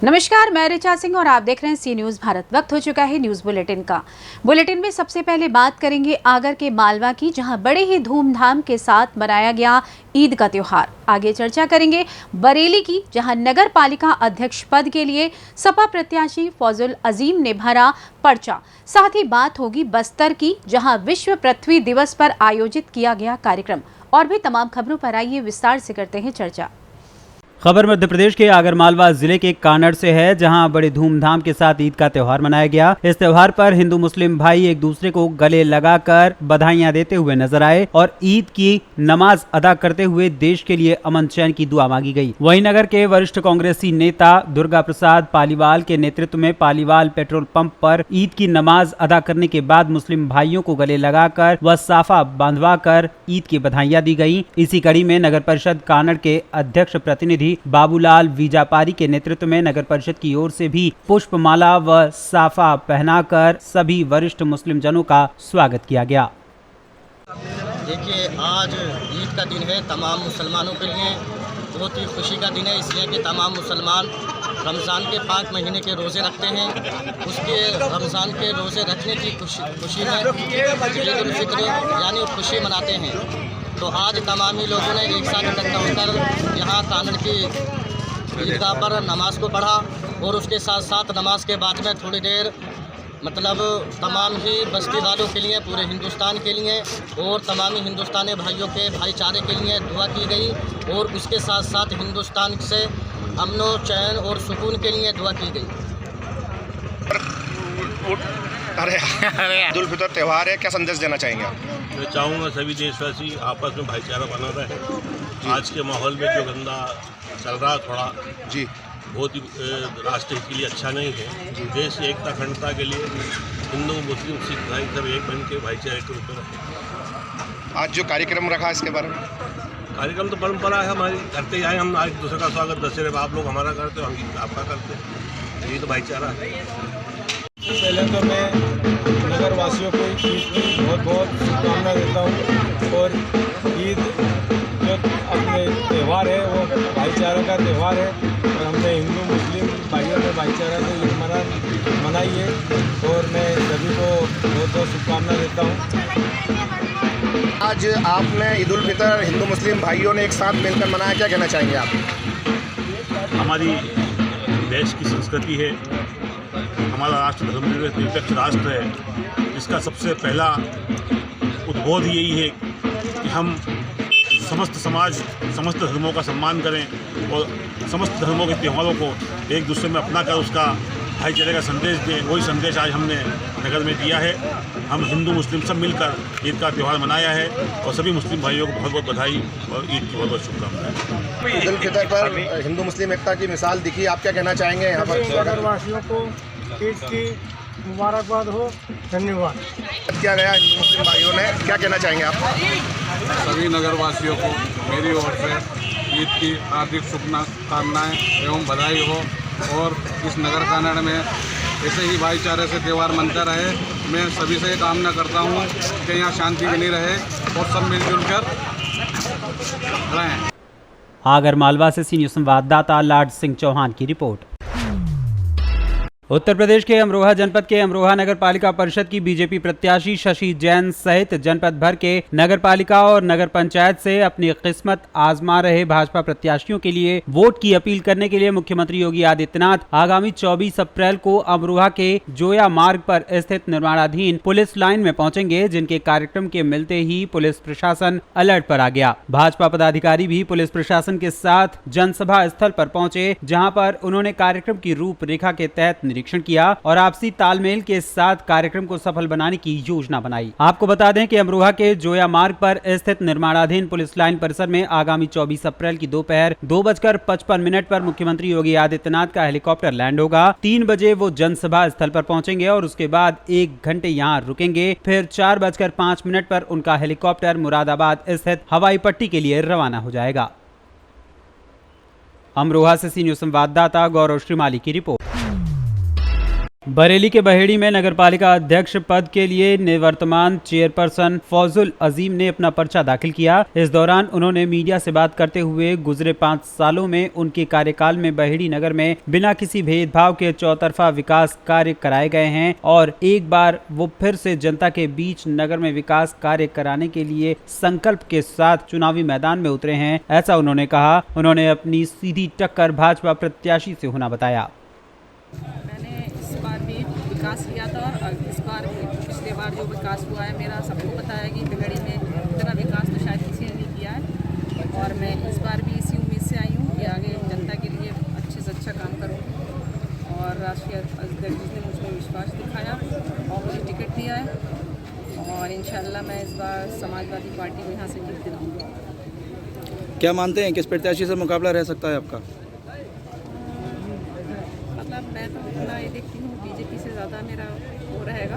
नमस्कार, मैं ऋचा सिंह और आप देख रहे हैं सी न्यूज भारत। वक्त हो चुका है न्यूज बुलेटिन का। बुलेटिन में सबसे पहले बात करेंगे आगर के मालवा की, जहां बड़े ही धूमधाम के साथ मनाया गया ईद का त्योहार। आगे चर्चा करेंगे बरेली की, जहां नगर पालिका अध्यक्ष पद के लिए सपा प्रत्याशी फौजुल अजीम ने भरा पर्चा। साथ ही बात होगी बस्तर की, जहां विश्व पृथ्वी दिवस पर आयोजित किया गया कार्यक्रम। और भी तमाम खबरों पर आइए विस्तार से करते हैं चर्चा। खबर मध्य प्रदेश के आगरमालवा जिले के कानड़ से है, जहां बड़े धूमधाम के साथ ईद का त्योहार मनाया गया। इस त्योहार पर हिंदू मुस्लिम भाई एक दूसरे को गले लगाकर बधाइयां देते हुए नजर आए और ईद की नमाज अदा करते हुए देश के लिए अमन चैन की दुआ मांगी गई। वहीं नगर के वरिष्ठ कांग्रेसी नेता दुर्गा प्रसाद पालीवाल के नेतृत्व में पालीवाल पेट्रोल पंप पर ईद की नमाज अदा करने के बाद मुस्लिम भाइयों को गले लगाकर व साफा बांधवाकर ईद की बधाइयां दी गई। इसी कड़ी में नगर परिषद कानड़ के अध्यक्ष प्रतिनिधि बाबूलाल वीजापारी के नेतृत्व में नगर परिषद की ओर से भी पुष्पमाला व साफा पहनाकर सभी वरिष्ठ मुस्लिम जनों का स्वागत किया गया। देखिए, आज ईद का दिन है तमाम मुसलमानों के लिए, बहुत ही खुशी का दिन है, इसलिए कि तमाम मुसलमान रमज़ान के 5 महीने के रोज़े रखते हैं। उसके रमज़ान के रोज़े रखने की खुशी में ईद उल फित्र यानी खुशी मनाते हैं। तो आज तमामी लोगों ने एक साथ इकट्ठा होकर यहाँ कानड़ की ईदगाह पर नमाज को पढ़ा और उसके साथ साथ नमाज के बाद में थोड़ी देर मतलब तमाम ही बस्ती वालों के लिए, पूरे हिंदुस्तान के लिए और तमामी हिंदुस्तानी भाइयों के भाईचारे के लिए दुआ की गई और उसके साथ साथ हिंदुस्तान से अमन व चैन और सुकून के लिए दुआ की गई। ईद उल फितर त्यौहार है, क्या संदेश देना चाहेंगे आप? मैं चाहूँगा सभी देशवासी आपस में भाईचारा बना रहे। आज के माहौल में जो गंदा चल रहा थोड़ा जी बहुत ही राष्ट्र के लिए अच्छा नहीं है। देश की एकता अखंडता के लिए हिंदू मुस्लिम सिख भाई सब एक बन के भाईचारे के रूप में रखें। आज जो कार्यक्रम रखा इसके बारे में? कार्यक्रम तो परंपरा है हमारी, करते ही आए हम। आज दूसरे का स्वागत दशहरे में आप लोग हमारा करते हो, हम आपका करते हैं, ये तो भाईचारा है। पहले तो मैं नगर वासियों को ईद की बहुत बहुत शुभकामनाएं देता हूँ। और ईद जो अपने त्यौहार है वो भाईचारा का त्यौहार है और हमने हिंदू मुस्लिम भाइयों में भाईचारा से ईद मनाई है और मैं सभी को बहुत बहुत शुभकामनाएं देता हूँ। आज आपने ईद उल फितर हिंदू मुस्लिम भाइयों ने एक साथ मिलकर मनाया, क्या कहना चाहेंगे आप? हमारी देश की संस्कृति है, हमारा राष्ट्र धर्मनिरपेक्ष राष्ट्र है। इसका सबसे पहला उद्बोध यही है कि हम समस्त समाज समस्त धर्मों का सम्मान करें और समस्त धर्मों के त्योहारों को एक दूसरे में अपना कर उसका भाईचारे का संदेश दें। वही संदेश आज हमने नगर में दिया है। हम हिंदू मुस्लिम सब मिलकर ईद का त्यौहार मनाया है और सभी मुस्लिम भाइयों को बहुत बहुत बधाई और ईद की बहुत बहुत शुभकामनाएं। ईद उल फितर पर हिंदू मुस्लिम एकता की मिसाल दिखी, आप क्या कहना चाहेंगे यहाँ पर? नगरवासियों को ईद की मुबारकबाद हो, धन्यवाद। किया गया हिंदू मुस्लिम भाइयों ने, क्या कहना चाहेंगे आप? सभी नगरवासियों को मेरी ओर से ईद की हार्दिक शुभकामनाएं एवं बधाई हो और इस नगर कानड़ में ऐसे ही भाईचारे से त्यौहार मनता रहे। मैं सभी से कामना करता हूं कि यहाँ शांति बनी रहे और सब मिलजुल कर रहें। आगरमालवा से सी न्यूज संवाददाता लाड सिंह चौहान की रिपोर्ट। उत्तर प्रदेश के अमरोहा जनपद के अमरोहा नगर पालिका परिषद की बीजेपी प्रत्याशी शशि जैन सहित जनपद भर के नगर पालिका और नगर पंचायत से अपनी किस्मत आजमा रहे भाजपा प्रत्याशियों के लिए वोट की अपील करने के लिए मुख्यमंत्री योगी आदित्यनाथ आगामी 24 अप्रैल को अमरोहा के जोया मार्ग पर स्थित निर्माणाधीन पुलिस लाइन में पहुंचेंगे, जिनके कार्यक्रम के मिलते ही पुलिस प्रशासन अलर्ट पर आ गया। भाजपा पदाधिकारी भी पुलिस प्रशासन के साथ जनसभा स्थल पर पहुंचे, जहां पर उन्होंने कार्यक्रम की रूपरेखा के तहत निरीक्षण किया और आपसी तालमेल के साथ कार्यक्रम को सफल बनाने की योजना बनाई। आपको बता दें कि अमरोहा के जोया मार्ग पर स्थित निर्माणाधीन पुलिस लाइन परिसर में आगामी 24 अप्रैल की दोपहर 2:55 पर मुख्यमंत्री योगी आदित्यनाथ का हेलीकॉप्टर लैंड होगा। 3 बजे वो जनसभा स्थल पर पहुंचेंगे और उसके बाद 1 घंटे यहाँ रुकेंगे। फिर 4:05 पर उनका हेलीकॉप्टर मुरादाबाद स्थित हवाई पट्टी के लिए रवाना हो जाएगा। अमरोहा से सी न्यूज संवाददाता गौरव श्रीमाली की रिपोर्ट। बरेली के बहेड़ी में नगरपालिका अध्यक्ष पद के लिए निवर्तमान चेयरपर्सन फौजुल अजीम ने अपना पर्चा दाखिल किया। इस दौरान उन्होंने मीडिया से बात करते हुए गुजरे 5 सालों में उनके कार्यकाल में बहेड़ी नगर में बिना किसी भेदभाव के चौतरफा विकास कार्य कराए गए हैं और एक बार वो फिर से जनता के बीच नगर में विकास कार्य कराने के लिए संकल्प के साथ चुनावी मैदान में उतरे हैं, ऐसा उन्होंने कहा। उन्होंने अपनी सीधी टक्कर भाजपा प्रत्याशी से होना बताया। विकास किया था और इस बार पिछले बार जो विकास हुआ है मेरा सबको पता है कि बिगड़ी में इतना विकास तो शायद किसी ने नहीं किया है और मैं इस बार भी इसी उम्मीद से आई हूँ कि आगे जनता के लिए अच्छे से अच्छा काम करूँ और राष्ट्रीय अध्यक्ष ने मुझको विश्वास दिखाया और मुझे टिकट दिया है और इंशाल्लाह मैं इस बार समाजवादी पार्टी को यहाँ से जीत दिलाऊँगा। क्या मानते हैं किस प्रत्याशी से मुकाबला रह सकता है आपका? मतलब मैं तो इतना ये देखती हूँ बीजेपी से ज़्यादा मेरा वो रहेगा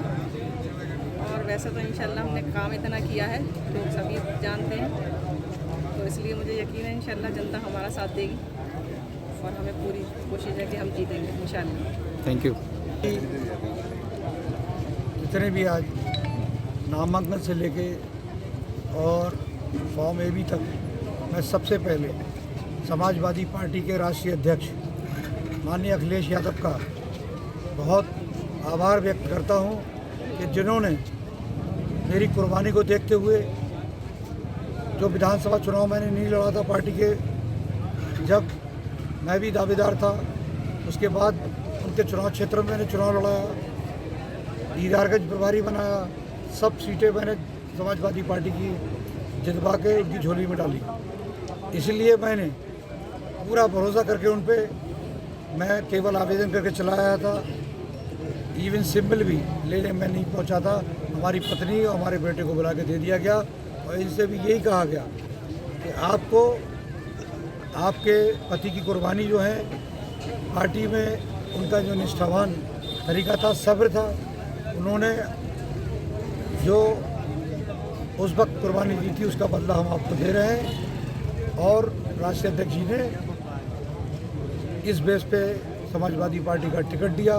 और वैसे तो इंशाल्लाह हमने काम इतना किया है, लोग सभी जानते हैं, तो इसलिए मुझे यकीन है इंशाल्लाह जनता हमारा साथ देगी और हमें पूरी कोशिश है कि हम जीतेंगे इंशाल्लाह। Thank you. जितने भी आज नामांकन से लेके और फॉर्म ए तक, मैं सबसे पहले समाजवादी पार्टी के राष्ट्रीय अध्यक्ष माननीय अखिलेश यादव का बहुत आभार व्यक्त करता हूं कि जिन्होंने मेरी कुर्बानी को देखते हुए, जो विधानसभा चुनाव मैंने नहीं लड़ा था पार्टी के, जब मैं भी दावेदार था, उसके बाद उनके चुनाव क्षेत्र में मैंने चुनाव लड़ाया, दीदारगंज प्रभारी बनाया, सब सीटें मैंने समाजवादी पार्टी की जितवा के उनकी झोली में डाली। इसलिए मैंने पूरा भरोसा करके उन पर मैं केवल आवेदन करके चला आया था, इवन सिंबल भी लेने में नहीं पहुंचा था। हमारी पत्नी और हमारे बेटे को बुला के दे दिया गया और इनसे भी यही कहा गया कि आपको आपके पति की कुर्बानी जो है, पार्टी में उनका जो निष्ठावान तरीका था, सब्र था, उन्होंने जो उस वक्त कुर्बानी दी थी उसका बदला हम आपको दे रहे हैं। और राष्ट्रीय अध्यक्ष जी ने इस बेस पे समाजवादी पार्टी का टिकट दिया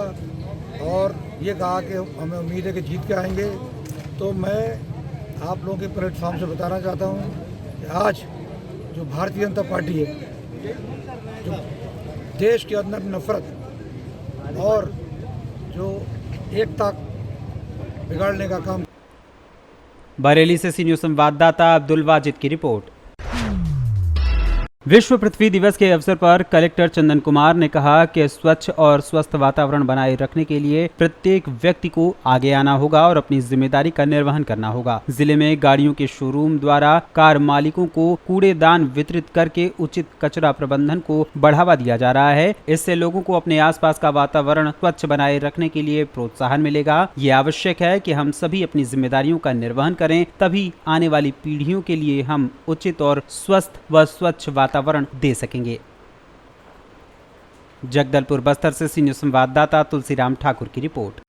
और ये कहा कि हमें उम्मीद है कि जीत के आएंगे। तो मैं आप लोगों के प्लेटफॉर्म से बताना चाहता हूँ कि आज जो भारतीय जनता पार्टी है, जो देश के अंदर नफरत और जो एकता बिगाड़ने का काम। बरेली से सी न्यूज़ संवाददाता अब्दुल वाजिद की रिपोर्ट। विश्व पृथ्वी दिवस के अवसर पर कलेक्टर चंदन कुमार ने कहा कि स्वच्छ और स्वस्थ वातावरण बनाए रखने के लिए प्रत्येक व्यक्ति को आगे आना होगा और अपनी जिम्मेदारी का निर्वहन करना होगा। जिले में गाड़ियों के शोरूम द्वारा कार मालिकों को कूड़ेदान वितरित करके उचित कचरा प्रबंधन को बढ़ावा दिया जा रहा है। इससे लोगों को अपने आसपास का वातावरण स्वच्छ बनाए रखने के लिए प्रोत्साहन मिलेगा। ये आवश्यक है कि हम सभी अपनी जिम्मेदारियों का निर्वहन करें, तभी आने वाली पीढ़ियों के लिए हम उचित और स्वस्थ व स्वच्छ वातावरण दे सकेंगे। जगदलपुर बस्तर से सी न्यूज़ संवाददाता तुलसीराम ठाकुर की रिपोर्ट।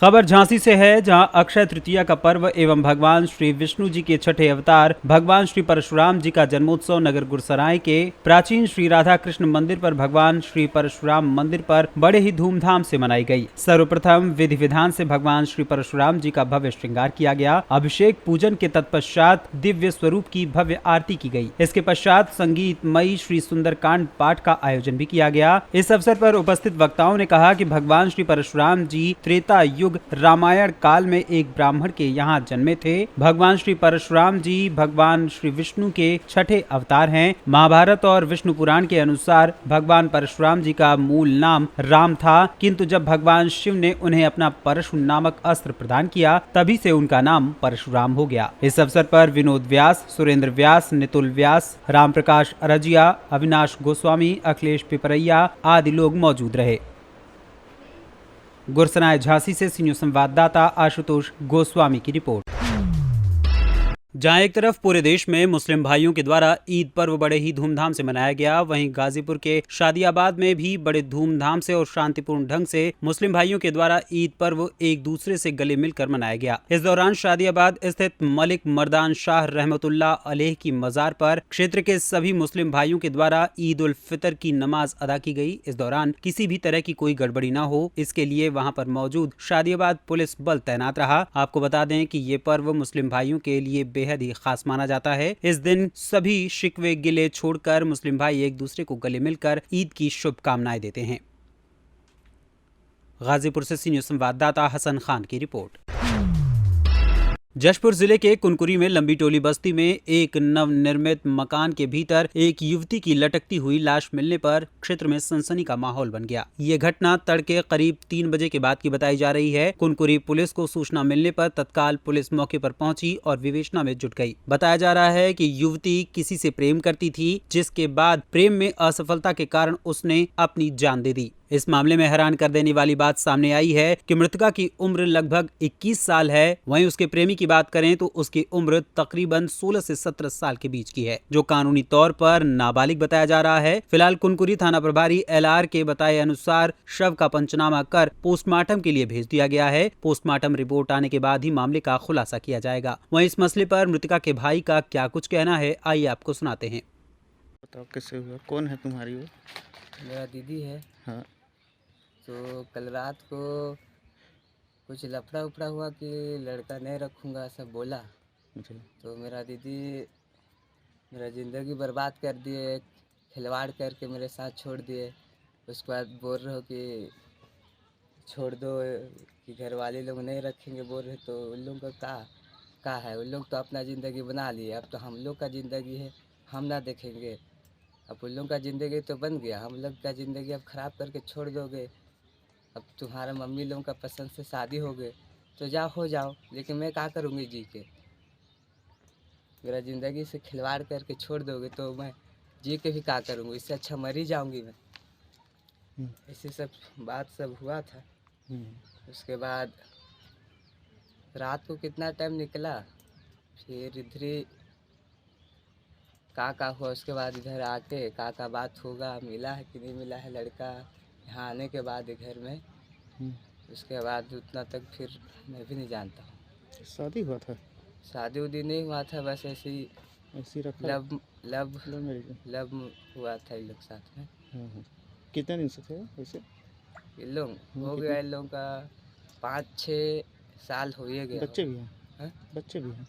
खबर झांसी से है, जहां अक्षय तृतीया का पर्व एवं भगवान श्री विष्णु जी के छठे अवतार भगवान श्री परशुराम जी का जन्मोत्सव नगर गुरसराय के प्राचीन श्री राधा कृष्ण मंदिर पर भगवान श्री परशुराम मंदिर पर बड़े ही धूमधाम से मनाई गई। सर्वप्रथम विधि विधान से भगवान श्री परशुराम जी का भव्य श्रृंगार किया गया। अभिषेक पूजन के तत्पश्चात दिव्य स्वरूप की भव्य आरती की गई। इसके पश्चात संगीतमयी श्री सुंदरकांड पाठ का आयोजन भी किया गया। इस अवसर पर उपस्थित वक्ताओं ने कहा कि भगवान श्री परशुराम जी त्रेता युग रामायण काल में एक ब्राह्मण के यहाँ जन्मे थे। भगवान श्री परशुराम जी भगवान श्री विष्णु के छठे अवतार हैं। महाभारत और विष्णु पुराण के अनुसार भगवान परशुराम जी का मूल नाम राम था, किंतु जब भगवान शिव ने उन्हें अपना परशु नामक अस्त्र प्रदान किया, तभी से उनका नाम परशुराम हो गया। इस अवसर पर विनोद व्यास, सुरेंद्र व्यास, नितुल व्यास, राम प्रकाश अरजिया, अविनाश गोस्वामी, अखिलेश पिपरैया आदि लोग मौजूद रहे। गुरसराय झांसी से सी न्यूज़ संवाददाता आशुतोष गोस्वामी की रिपोर्ट। जहां एक तरफ पूरे देश में मुस्लिम भाइयों के द्वारा ईद पर्व बड़े ही धूमधाम से मनाया गया, वहीं गाजीपुर के शादियाबाद में भी बड़े धूमधाम से और शांतिपूर्ण ढंग से मुस्लिम भाइयों के द्वारा ईद पर्व एक दूसरे से गले मिलकर मनाया गया। इस दौरान शादियाबाद स्थित मलिक मर्दान शाह रहमतुल्लाह अलैह की मजार पर क्षेत्र के सभी मुस्लिम भाइयों के द्वारा ईद उल फितर की नमाज अदा की गई। इस दौरान किसी भी तरह की कोई गड़बड़ी न हो, इसके लिए वहां पर मौजूद शादियाबाद पुलिस बल तैनात रहा। आपको बता दें कि ये पर्व मुस्लिम भाइयों के लिए बेहद ही खास माना जाता है। इस दिन सभी शिकवे गिले छोड़कर मुस्लिम भाई एक दूसरे को गले मिलकर ईद की शुभकामनाएं देते हैं। गाजीपुर से सी न्यूज़ संवाददाता हसन खान की रिपोर्ट। जशपुर जिले के कुनकुरी में लंबी टोली बस्ती में एक नवनिर्मित मकान के भीतर एक युवती की लटकती हुई लाश मिलने पर क्षेत्र में सनसनी का माहौल बन गया। ये घटना तड़के करीब 3 बजे के बाद की बताई जा रही है। कुनकुरी पुलिस को सूचना मिलने पर तत्काल पुलिस मौके पर पहुंची और विवेचना में जुट गई। बताया जा रहा है कि युवती किसी से प्रेम करती थी, जिसके बाद प्रेम में असफलता के कारण उसने अपनी जान दे दी। इस मामले में हैरान कर देने वाली बात सामने आई है कि मृतका की उम्र लगभग 21 साल है। वहीं उसके प्रेमी की बात करें तो उसकी उम्र तकरीबन 16 से 17 साल के बीच की है, जो कानूनी तौर पर नाबालिग बताया जा रहा है। फिलहाल कुनकुरी थाना प्रभारी LR के बताए अनुसार शव का पंचनामा कर पोस्टमार्टम के लिए भेज दिया गया है। पोस्टमार्टम रिपोर्ट आने के बाद ही मामले का खुलासा किया जाएगा। वहीं इस मसले पर मृतका के भाई का क्या कुछ कहना है, आइए आपको सुनाते हैं। बताओ कैसे हुआ, कौन है तुम्हारी वो? मेरा दीदी है। हाँ। तो कल रात को कुछ लफड़ा उपड़ा हुआ कि लड़का नहीं रखूँगा ऐसा बोला। जी। तो मेरा दीदी मेरा ज़िंदगी बर्बाद कर दिए, खिलवाड़ करके मेरे साथ छोड़ दिए। उसके बाद बोल रहे हो कि छोड़ दो, कि घर वाले लोग नहीं रखेंगे बोल रहे। तो उन लोगों का क्या है, उन लोग तो अपना ज़िंदगी बना लिए, अब तो हम लोग का ज़िंदगी है, हम ना देखेंगे। अब उन लोगों का ज़िंदगी तो बन गया, हम लोग का ज़िंदगी अब ख़राब करके छोड़ दोगे। अब तुम्हारा मम्मी लोगों का पसंद से शादी हो गए तो जाओ हो जाओ, लेकिन मैं क्या करूँगी जी के? मेरा ज़िंदगी से खिलवाड़ करके छोड़ दोगे तो मैं जी के भी क्या करूँगी? इससे अच्छा मर ही जाऊँगी मैं। ऐसे सब बात सब हुआ था। उसके बाद रात को कितना टाइम निकला, फिर इधर ही का हुआ। उसके बाद इधर आके का बात होगा, मिला है कि नहीं मिला है लड़का यहाँ आने के बाद घर में। उसके बाद उतना तक फिर मैं भी नहीं जानता हूँ। शादी हुआ था? शादी उदी नहीं हुआ था, बस ऐसे ही रखा लब हुआ था इन लोग साथ में। हाँ। कितने दिन से थे वैसे? इन लोग हो गया, इन लोगों का 5-6 साल हो ही गया। बच्चे भी हैं? बच्चे भी हैं?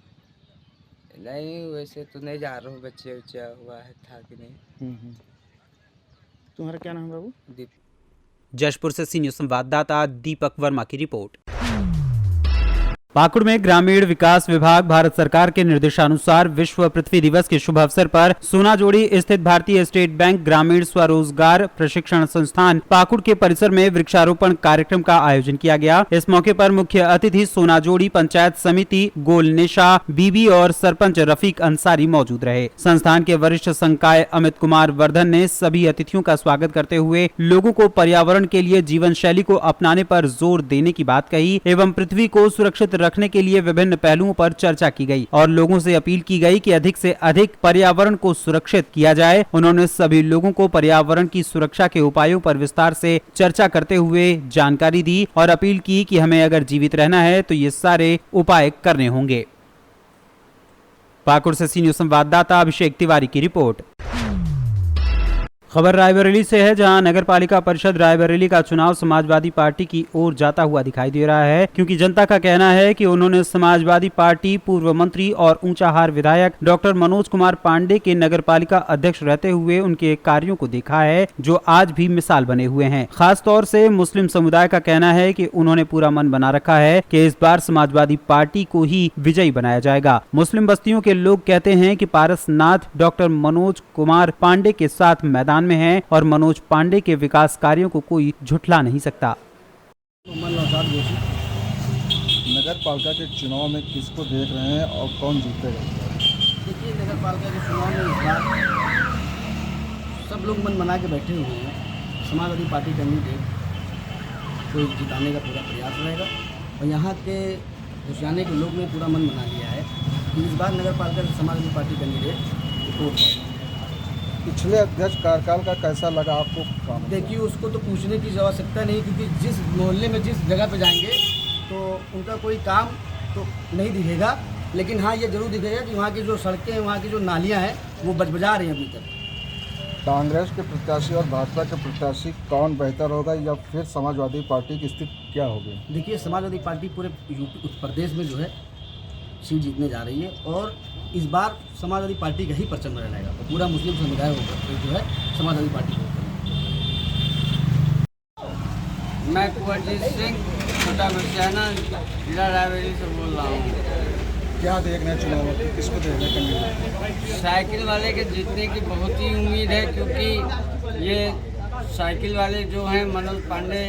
नहीं वैसे तो नहीं जा रहा हूँ, बच्चे उच्चा हुआ है था कि नहीं। तुम्हारा क्या नाम है बाबू? दीप। जशपुर से सी न्यूज़ संवाददाता दीपक वर्मा की रिपोर्ट। पाकुड़ में ग्रामीण विकास विभाग भारत सरकार के निर्देशानुसार विश्व पृथ्वी दिवस के शुभ अवसर पर सोनाजोड़ी स्थित भारतीय स्टेट बैंक ग्रामीण स्वरोजगार प्रशिक्षण संस्थान पाकुड़ के परिसर में वृक्षारोपण कार्यक्रम का आयोजन किया गया। इस मौके पर मुख्य अतिथि सोनाजोड़ी पंचायत समिति गोलनेशा बीबी और सरपंच रफीक अंसारी मौजूद रहे। संस्थान के वरिष्ठ संकाय अमित कुमार वर्धन ने सभी अतिथियों का स्वागत करते हुए लोगों को पर्यावरण के लिए जीवन शैली को अपनाने पर जोर देने की बात कही एवं पृथ्वी को सुरक्षित रखने के लिए विभिन्न पहलुओं पर चर्चा की गई और लोगों से अपील की गई कि अधिक से अधिक पर्यावरण को सुरक्षित किया जाए। उन्होंने सभी लोगों को पर्यावरण की सुरक्षा के उपायों पर विस्तार से चर्चा करते हुए जानकारी दी और अपील की कि हमें अगर जीवित रहना है तो ये सारे उपाय करने होंगे। पाकुड़ से सी न्यूज़ संवाददाता अभिषेक तिवारी की रिपोर्ट। खबर रायबरेली से है, जहां नगर पालिका परिषद रायबरेली का चुनाव समाजवादी पार्टी की ओर जाता हुआ दिखाई दे रहा है, क्योंकि जनता का कहना है कि उन्होंने समाजवादी पार्टी पूर्व मंत्री और ऊंचाहार विधायक डॉक्टर मनोज कुमार पांडे के नगर पालिका अध्यक्ष रहते हुए उनके कार्यों को देखा है, जो आज भी मिसाल बने हुए हैं। खास तौर से मुस्लिम समुदाय का कहना है कि उन्होंने पूरा मन बना रखा है कि इस बार समाजवादी पार्टी को ही विजयी बनाया जाएगा। मुस्लिम बस्तियों के लोग कहते हैं कि पारसनाथ डॉक्टर मनोज कुमार पांडे के साथ मैदान में है और मनोज पांडे के विकास कार्यों को कोई झुठला नहीं सकता। नगर पालिका के चुनाव में किसको देख रहे हैं और कौन जीतेगा? देखिए, नगर पालिका के चुनाव में इस बार सब लोग मन बना के बैठे हुए हैं। समाजवादी पार्टी कैंडिडेट को जिताने का पूरा प्रयास रहेगा और यहाँ के हुशियाने के लोग ने पूरा मन बना लिया है कि इस बार नगर पालिका से समाजवादी पार्टी कैंडिडेट रिपोर्ट है। पिछले अध्यक्ष कार्यकाल का कैसा लगा आपको काम? देखिए, उसको तो पूछने की आवश्यकता नहीं, क्योंकि जिस मोहल्ले में जिस जगह पे जाएंगे तो उनका कोई काम तो नहीं दिखेगा, लेकिन हाँ ये जरूर दिखेगा कि वहाँ की जो सड़कें हैं, वहाँ की जो नालियाँ हैं वो बजबजा रही हैं अभी तक। कांग्रेस के प्रत्याशी और भाजपा के प्रत्याशी कौन बेहतर होगा, या फिर समाजवादी पार्टी की स्थिति क्या होगी? देखिए, समाजवादी पार्टी पूरे यूपी उत्तर प्रदेश में जो है सीट जीतने जा रही है, और इस बार समाजवादी पार्टी का ही परचम रहेगा, तो पूरा मुस्लिम समुदाय होकर जो है समाजवादी पार्टी को। मैं कुंवरजीत सिंह, छोटा बरसाना, जिला रायबरेली से बोल रहा हूँ। क्या देखना चुनाव में, किसको देखना कैंडिडेट? साइकिल वाले के जीतने की बहुत ही उम्मीद है, क्योंकि ये साइकिल वाले जो हैं मनोज पांडे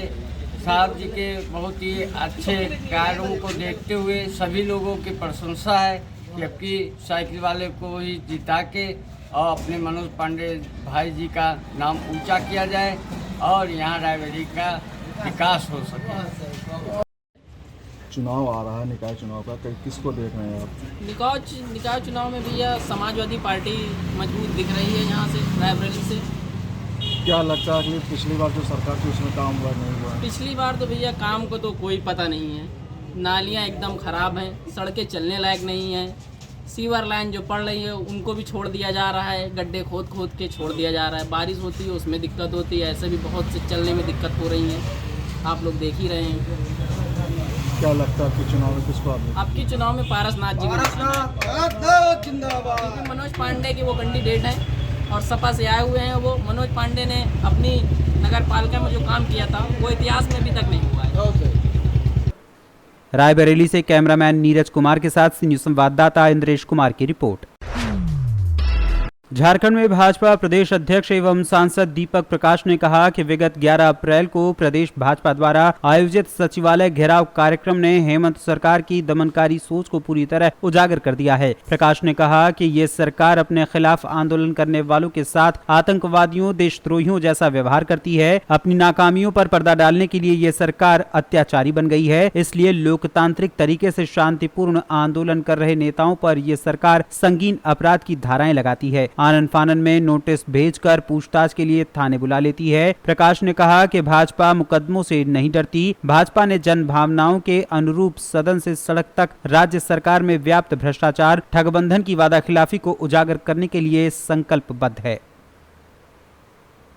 साहब जी के बहुत ही अच्छे कार्यों को देखते हुए सभी लोगों की प्रशंसा है, जबकि साइकिल वाले को ही जिता के और अपने मनोज पांडे भाई जी का नाम ऊंचा किया जाए और यहाँ रायबरेली का विकास हो सके। चुनाव आ रहा है, निकाय चुनाव का, किसको देख रहे हैं आप? निकाय चुनाव में भैया समाजवादी पार्टी मजबूत दिख रही है यहाँ से रायबरेली से। क्या लगता है कि पिछली बार जो सरकार थी उसमें काम हुआ नहीं हुआ? पिछली बार तो भैया काम को तो कोई पता नहीं है, नालियाँ एकदम ख़राब हैं, सड़कें चलने लायक नहीं हैं, सीवर लाइन जो पड़ रही है उनको भी छोड़ दिया जा रहा है, गड्ढे खोद खोद के छोड़ दिया जा रहा है, बारिश होती है उसमें दिक्कत होती है, ऐसे भी बहुत से चलने में दिक्कत हो रही है, आप लोग देख ही रहे हैं। क्या लगता है आपके चुनाव में किसको आपके चुनाव में पारसनाथ जी क्योंकि मनोज पांडे के वो कैंडिडेट हैं और सपा से आए हुए हैं। वो मनोज पांडे ने अपनी नगर पालिका में जो काम किया था वो इतिहास में अभी तक नहीं हुआ है। रायबरेली से कैमरामैन नीरज कुमार के साथ सी न्यूज़ संवाददाता इंद्रेश कुमार की रिपोर्ट। झारखंड में भाजपा प्रदेश अध्यक्ष एवं सांसद दीपक प्रकाश ने कहा कि विगत 11 अप्रैल को प्रदेश भाजपा द्वारा आयोजित सचिवालय घेराव कार्यक्रम ने हेमंत सरकार की दमनकारी सोच को पूरी तरह उजागर कर दिया है। प्रकाश ने कहा कि ये सरकार अपने खिलाफ आंदोलन करने वालों के साथ आतंकवादियों, देशद्रोहियों जैसा व्यवहार करती है। अपनी नाकामियों पर पर्दा डालने के लिए ये सरकार अत्याचारी बन गई है, इसलिए लोकतांत्रिक तरीके से शांतिपूर्ण आंदोलन कर रहे नेताओं पर ये सरकार संगीन अपराध की धाराएं लगाती है। आनन फानन में नोटिस भेजकर पूछताछ के लिए थाने बुला लेती है। प्रकाश ने कहा कि भाजपा मुकदमों से नहीं डरती। भाजपा ने जन भावनाओं के अनुरूप सदन से सड़क तक राज्य सरकार में व्याप्त भ्रष्टाचार, ठगबंधन की वादाखिलाफी को उजागर करने के लिए संकल्पबद्ध है।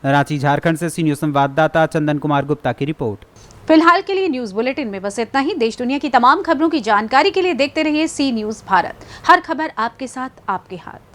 रांची, झारखंड से सी न्यूज़ संवाददाता चंदन कुमार गुप्ता की रिपोर्ट। फिलहाल के लिए न्यूज बुलेटिन में बस इतना ही। देश दुनिया की तमाम खबरों की जानकारी के लिए देखते रहिए सी न्यूज़ भारत। हर खबर आपके साथ, आपके हाथ।